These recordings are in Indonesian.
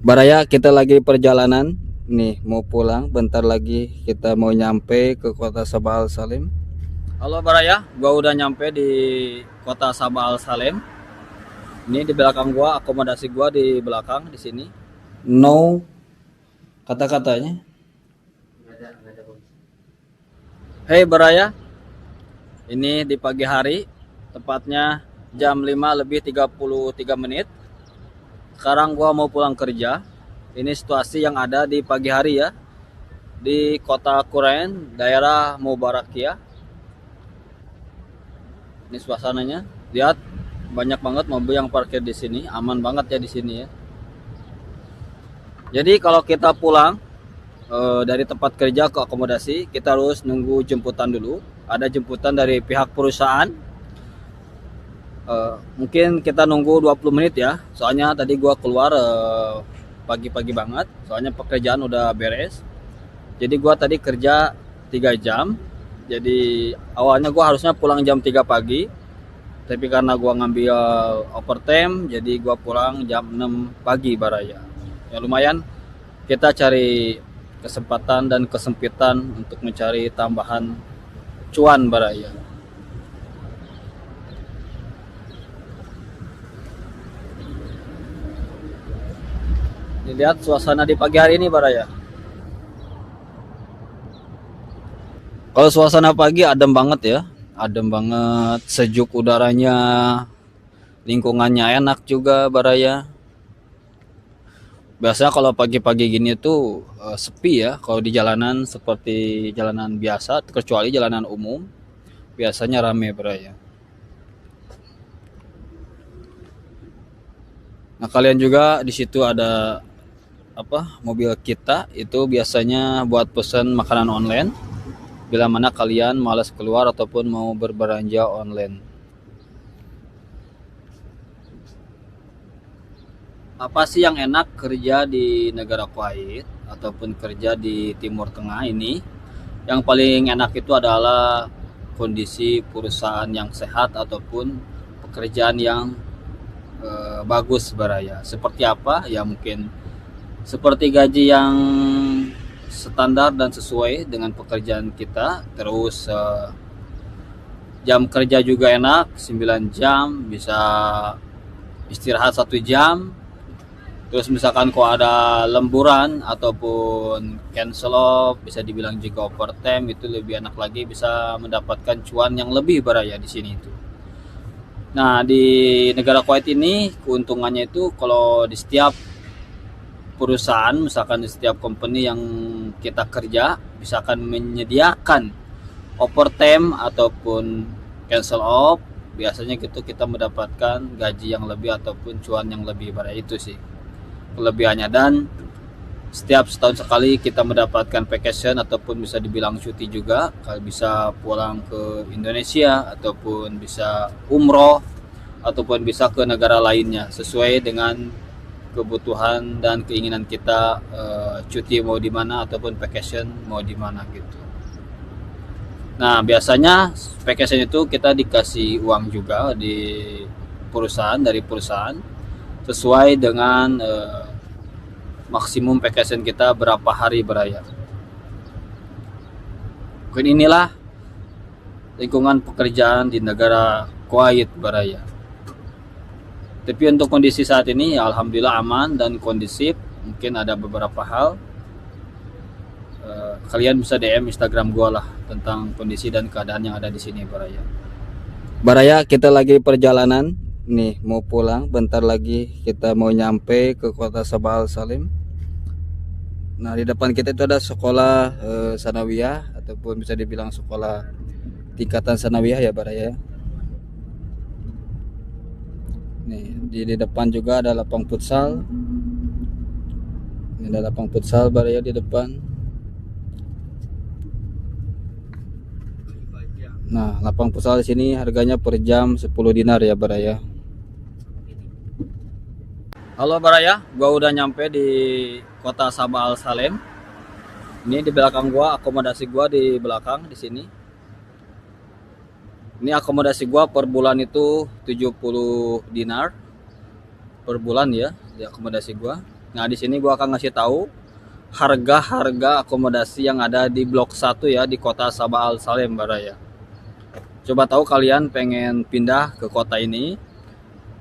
Baraya, kita lagi perjalanan nih, mau pulang. Bentar lagi kita mau nyampe ke kota Sabah Al Salim. Halo Baraya, gua udah nyampe di kota Sabah Al Salim. Ini di belakang gua, akomodasi gua di belakang di sini. No kata-katanya. Hey Baraya, ini di pagi hari, tepatnya jam 5 lebih 33 menit. Sekarang gua mau pulang kerja. Ini situasi yang ada di pagi hari ya, di kota Kuren, daerah Mubarakia. Ini suasananya, lihat banyak banget mobil yang parkir di sini, aman banget ya di sini ya. Jadi kalau kita pulang dari tempat kerja ke akomodasi, kita harus nunggu jemputan dulu. Ada jemputan dari pihak perusahaan. Mungkin kita nunggu 20 menit ya. Soalnya tadi gua keluar pagi-pagi banget, soalnya pekerjaan udah beres. Jadi gua tadi kerja 3 jam. Jadi awalnya gua harusnya pulang jam 3 pagi. Tapi karena gua ngambil overtime, jadi gua pulang jam 6 pagi Baraya. Ya lumayan, kita cari kesempatan dan kesempitan untuk mencari tambahan cuan Baraya. Dilihat suasana di pagi hari ini Baraya. Kalau suasana pagi adem banget ya, adem banget, sejuk udaranya, lingkungannya enak juga Baraya. Biasanya kalau pagi-pagi gini tuh sepi ya kalau di jalanan seperti jalanan biasa, kecuali jalanan umum biasanya rame Baraya. Nah kalian juga di situ ada apa, mobil kita itu biasanya buat pesan makanan online bila mana kalian malas keluar ataupun mau berbelanja online. Apa sih yang enak kerja di negara Kuwait ataupun kerja di Timur Tengah ini? Yang paling enak itu adalah kondisi perusahaan yang sehat ataupun pekerjaan yang bagus Baraya. Seperti apa? Ya mungkin seperti gaji yang standar dan sesuai dengan pekerjaan kita. Terus jam kerja juga enak, 9 jam, bisa istirahat 1 jam. Terus misalkan kalau ada lemburan ataupun cancel off, bisa dibilang juga overtime, itu lebih enak lagi, bisa mendapatkan cuan yang lebih Baraya di sini itu. Nah, di negara Kuwait ini keuntungannya itu kalau di setiap perusahaan, misalkan di setiap company yang kita kerja, misalkan menyediakan overtime ataupun cancel off, biasanya gitu kita mendapatkan gaji yang lebih ataupun cuan yang lebih Baraya, itu sih kelebihannya. Dan setiap setahun sekali kita mendapatkan vacation ataupun bisa dibilang cuti juga, kalau bisa pulang ke Indonesia ataupun bisa umroh ataupun bisa ke negara lainnya sesuai dengan kebutuhan dan keinginan kita, cuti mau di mana ataupun vacation mau di mana gitu. Nah biasanya vacation itu kita dikasih uang juga di perusahaan, dari perusahaan sesuai dengan maksimum vacation kita berapa hari Baraya. Mungkin inilah lingkungan pekerjaan di negara Kuwait Baraya. Tapi untuk kondisi saat ini ya alhamdulillah aman dan kondisif. Mungkin ada beberapa hal kalian bisa DM Instagram gua lah tentang kondisi dan keadaan yang ada di sini Baraya. Baraya, kita lagi perjalanan nih, mau pulang. Bentar lagi kita mau nyampe ke kota Sabah Al Salim. Nah di depan kita itu ada sekolah sanawiyah ataupun bisa dibilang sekolah tingkatan sanawiyah ya Baraya. Nih di depan juga ada lapang futsal. Ini ada lapang futsal Baraya di depan. Nah lapang futsal di sini harganya per jam 10 dinar ya Baraya. Halo Baraya, gua udah nyampe di kota Sabah Al Salim. Ini di belakang gua, akomodasi gua di belakang di sini. Ini akomodasi gua per bulan itu 70 dinar per bulan ya, di akomodasi gua. Nah, di sini gua akan ngasih tahu harga-harga akomodasi yang ada di Blok 1 ya, di kota Sabah Al Salim Baraya. Coba tahu kalian pengen pindah ke kota ini.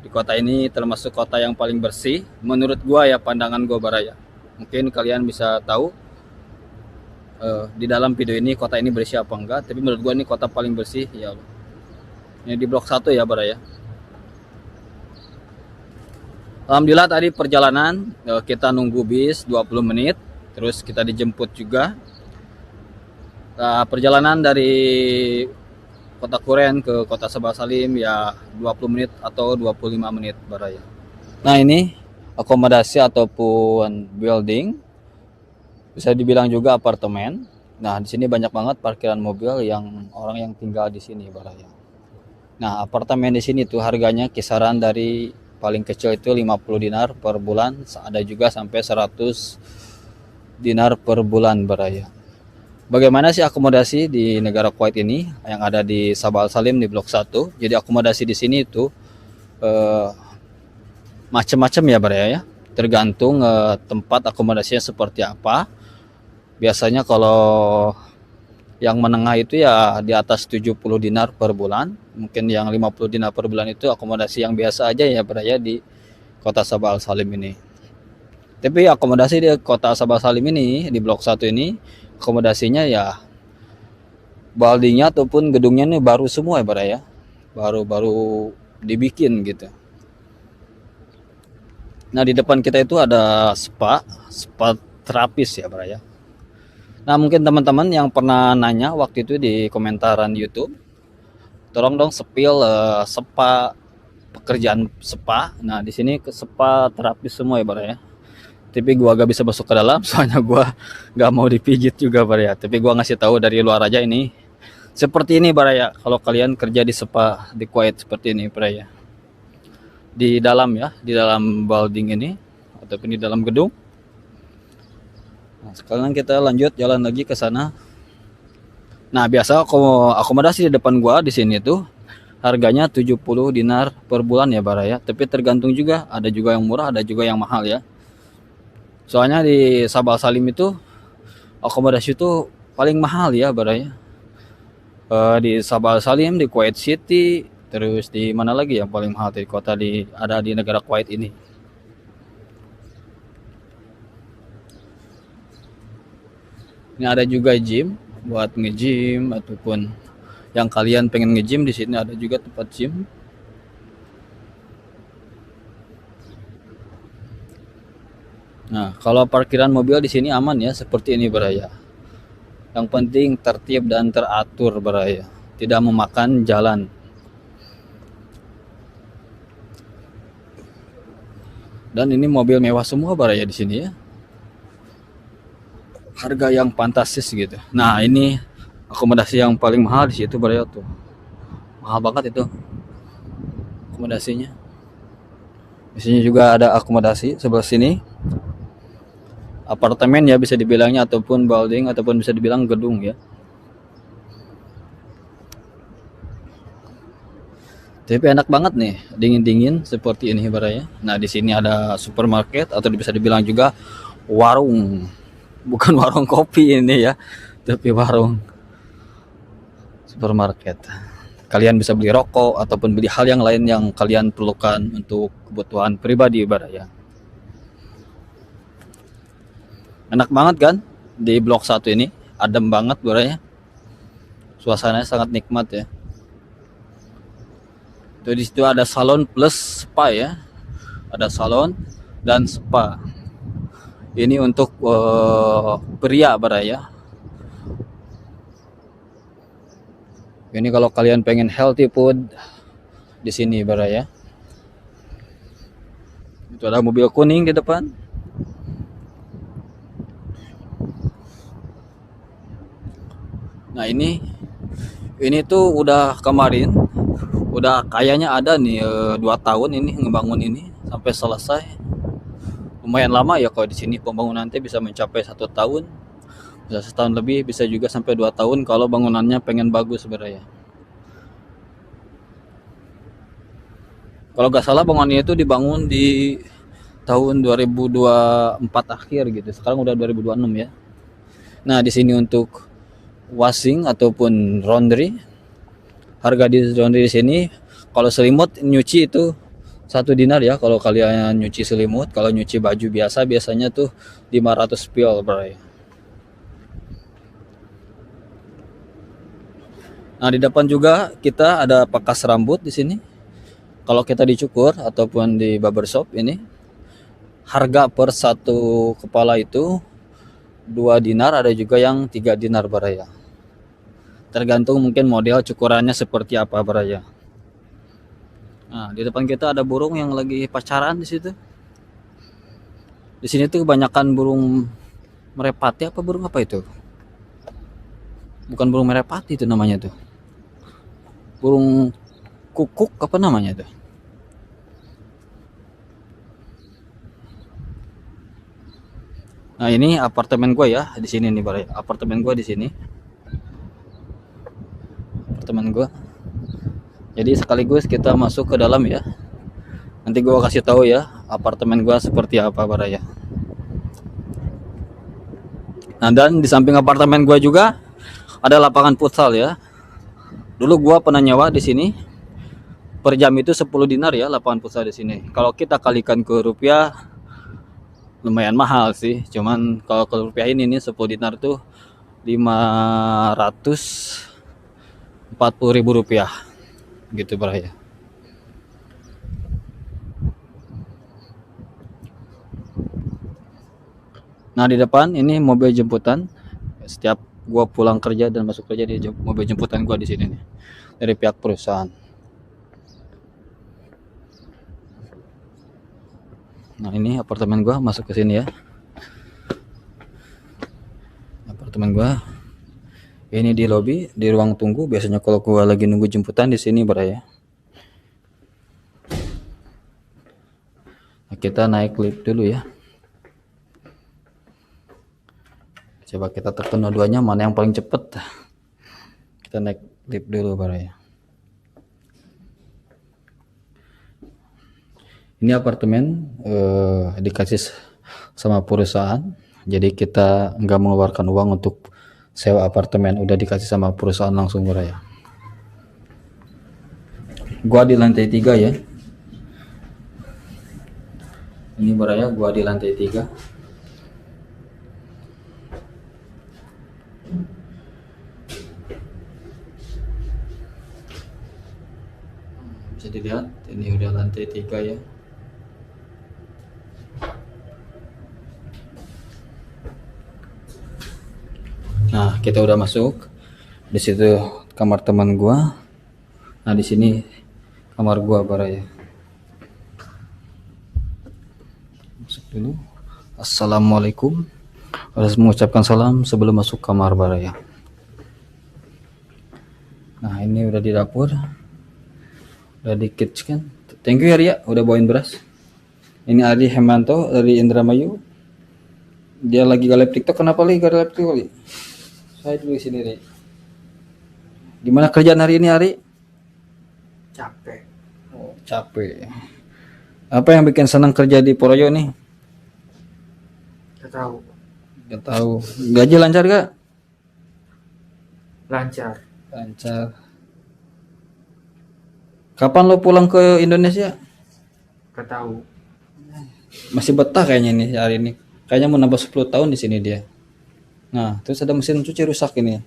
Di kota ini termasuk kota yang paling bersih menurut gua ya, pandangan gua Baraya. Mungkin kalian bisa tahu di dalam video ini kota ini bersih apa enggak, tapi menurut gua ini kota paling bersih ya. Ini di Blok 1 ya Baraya. Alhamdulillah tadi perjalanan kita nunggu bis 20 menit, terus kita dijemput juga. Perjalanan dari Kota Kuren ke Kota Sabah Salim ya 20 menit atau 25 menit Baraya. Nah, ini akomodasi ataupun building, bisa dibilang juga apartemen. Nah, di sini banyak banget parkiran mobil yang orang yang tinggal di sini Baraya. Nah, apartemen di sini tuh harganya kisaran dari paling kecil itu 50 dinar per bulan, ada juga sampai 100 dinar per bulan Baraya. Bagaimana sih akomodasi di negara Kuwait ini yang ada di Sabah Al Salim di Blok 1? Jadi akomodasi di sini itu macam-macam ya Baraya ya. Tergantung tempat akomodasinya seperti apa. Biasanya kalau yang menengah itu ya di atas 70 dinar per bulan. Mungkin yang 50 dinar per bulan itu akomodasi yang biasa aja ya Baraya di kota Sabah Al Salim ini. Tapi akomodasi di kota Sabah Al Salim ini, di Blok 1 ini, akomodasinya ya buildingnya ataupun gedungnya ini baru semua ya Baraya. Baru dibikin gitu. Nah, di depan kita itu ada spa terapis ya Baraya. Nah, mungkin teman-teman yang pernah nanya waktu itu di komentaran YouTube, tolong dong spill spa, pekerjaan spa. Nah, di sini ke spa terapis semua ya Baraya. Tapi gua gak bisa masuk ke dalam soalnya gua gak mau dipijit juga Baraya. Tapi gua ngasih tahu dari luar aja ini seperti ini Baraya. Kalau kalian kerja di spa di Kuwait seperti ini Baraya. Di dalam ya, di dalam building ini ataupun di dalam gedung. Nah, sekarang kita lanjut jalan lagi ke sana. Nah, biasa akomodasi di depan gua di sini tuh harganya 70 dinar per bulan ya Baraya. Tapi tergantung juga, ada juga yang murah, ada juga yang mahal ya. Soalnya di Sabah Salim itu akomodasi itu paling mahal ya Baraya. Di Sabah Salim, di Kuwait City, terus di mana lagi yang paling mahal di kota ada di negara Kuwait ini. Ini ada juga gym buat nge-gym ataupun yang kalian pengen nge-gym, di sini ada juga tempat gym. Nah, kalau parkiran mobil di sini aman ya, seperti ini Baraya. Yang penting tertib dan teratur Baraya, tidak memakan jalan. Dan ini mobil mewah semua Baraya di sini ya. Harga yang fantastis gitu. Nah, ini akomodasi yang paling mahal di situ Baraya tuh. Mahal banget itu akomodasinya. Di sini juga ada akomodasi sebelah sini. Apartemen ya bisa dibilangnya, ataupun building, ataupun bisa dibilang gedung ya. Tapi enak banget nih, dingin-dingin seperti ini Baraya. Nah, di sini ada supermarket atau bisa dibilang juga warung. Bukan warung kopi ini ya, tapi warung supermarket. Kalian bisa beli rokok ataupun beli hal yang lain yang kalian perlukan untuk kebutuhan pribadi Baraya. Enak banget kan di Blok 1 ini, adem banget Baraya. Suasananya sangat nikmat ya. Tuh, di situ ada salon plus spa ya. Ada salon dan spa. Ini untuk pria Baraya. Ini kalau kalian pengen healthy food di sini Baraya. Itu ada mobil kuning di depan. Nah, ini tuh udah kemarin, udah kayaknya ada nih 2 tahun ini ngebangun ini sampai selesai. Lumayan lama ya kalau di sini pembangunan nanti bisa mencapai 1 tahun, bisa setahun lebih, bisa juga sampai 2 tahun kalau bangunannya pengen bagus Baraya. Kalau nggak salah bangunannya itu dibangun di tahun 2024 akhir gitu. Sekarang udah 2026 ya. Nah, di sini untuk washing ataupun laundry, harga di laundry di sini kalau selimut nyuci itu 1 dinar ya kalau kalian nyuci selimut. Kalau nyuci baju biasa biasanya tuh 500 piol, bro. Nah, di depan juga kita ada pakas rambut di sini. Kalau kita dicukur ataupun di barbershop ini, harga per satu kepala itu 2 dinar, ada juga yang 3 dinar, baraya. Tergantung mungkin model cukurannya seperti apa, baraya. Nah, di depan kita ada burung yang lagi pacaran di situ. Di sini tuh kebanyakan burung merepati, apa burung apa itu? Bukan burung merepati itu namanya tuh. Burung kukuk apa namanya tuh? Nah, ini apartemen gua ya di sini nih, baraya. Apartemen gua di sini. Apartemen gua. Jadi sekaligus kita masuk ke dalam ya. Nanti gua kasih tahu ya apartemen gua seperti apa, baraya. Nah, dan di samping apartemen gua juga ada lapangan futsal ya. Dulu gua pernah nyewa di sini. Per jam itu 10 dinar ya lapangan futsal di sini. Kalau kita kalikan ke rupiah lumayan mahal sih. Cuman kalau ke rupiah ini nih 10 dinar tuh 540.000 rupiah gitu, baraya. Nah, di depan ini mobil jemputan. Setiap gua pulang kerja dan masuk kerja di mobil jemputan gua di sini nih dari pihak perusahaan. Nah, ini apartemen gua, masuk ke sini ya. Apartemen gua. Ini di lobi, di ruang tunggu. Biasanya kalau gua lagi nunggu jemputan di sini, baraya. Nah, kita naik lift dulu ya. Coba kita tekan dua-duanya mana yang paling cepet. Kita naik lift dulu, baraya. Ini apartemen dikasih sama perusahaan. Jadi kita nggak mengeluarkan uang untuk sewa apartemen, udah dikasih sama perusahaan langsung, baraya. Gua di lantai 3 ya. Ini, baraya, gua di lantai 3. Bisa dilihat ini udah lantai 3 ya. Nah, kita udah masuk. Di situ kamar teman gua. Nah, di sini kamar gua, baraya. Masuk dulu. Assalamualaikum. Harus mengucapkan salam sebelum masuk kamar, baraya. Nah, ini udah di dapur. Udah di kitchen. Thank you ya, Ria, udah bawain beras. Ini Ari Hemanto dari Indramayu. Dia lagi galep TikTok. Kenapa lagi galep TikTok kali? Saya dulu di sini, Ri. Gimana kerjaan hari ini, Ari? Capek. Oh, capek. Apa yang bikin senang kerja di Poroyo nih? Gak tahu. Gak tahu. Gaji lancar gak? Lancar. Lancar. Kapan lo pulang ke Indonesia? Gak tahu. Masih betah kayaknya nih hari ini. Kayaknya mau nambah 10 tahun di sini dia. Nah, terus ada mesin cuci rusak ini.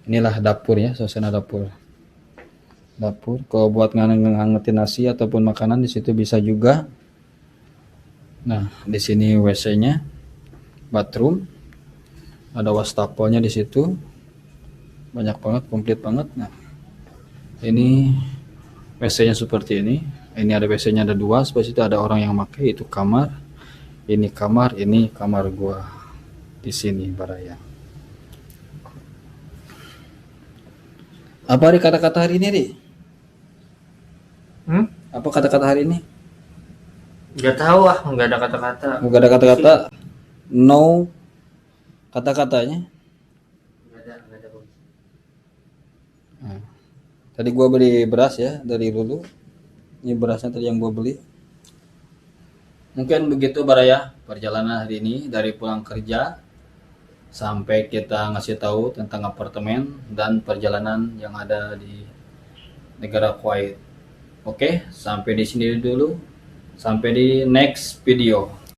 Inilah dapur ya, suasana dapur. Dapur, kalau buat ngangetin nasi ataupun makanan di situ bisa juga. Nah, di sini WC-nya, bathroom, ada wastafelnya di situ, banyak banget, komplit banget. Nah, ini WC-nya seperti ini. Ini ada WC-nya ada 2, sebelah situ ada orang yang pakai, itu kamar. Ini kamar gua di sini, baraya. Apa kata-kata hari ini, Ri? Apa kata-kata hari ini? Gak tahu nggak ada kata-kata. Nggak ada kata-kata. No kata-katanya. Nggak ada. Nah, tadi gua beli beras ya dari Lulu. Ini berasnya tadi yang gua beli. Mungkin begitu Baraya perjalanan hari ini dari pulang kerja sampai kita ngasih tahu tentang apartemen dan perjalanan yang ada di negara Kuwait. Oke, sampai di sini dulu. Sampai di next video.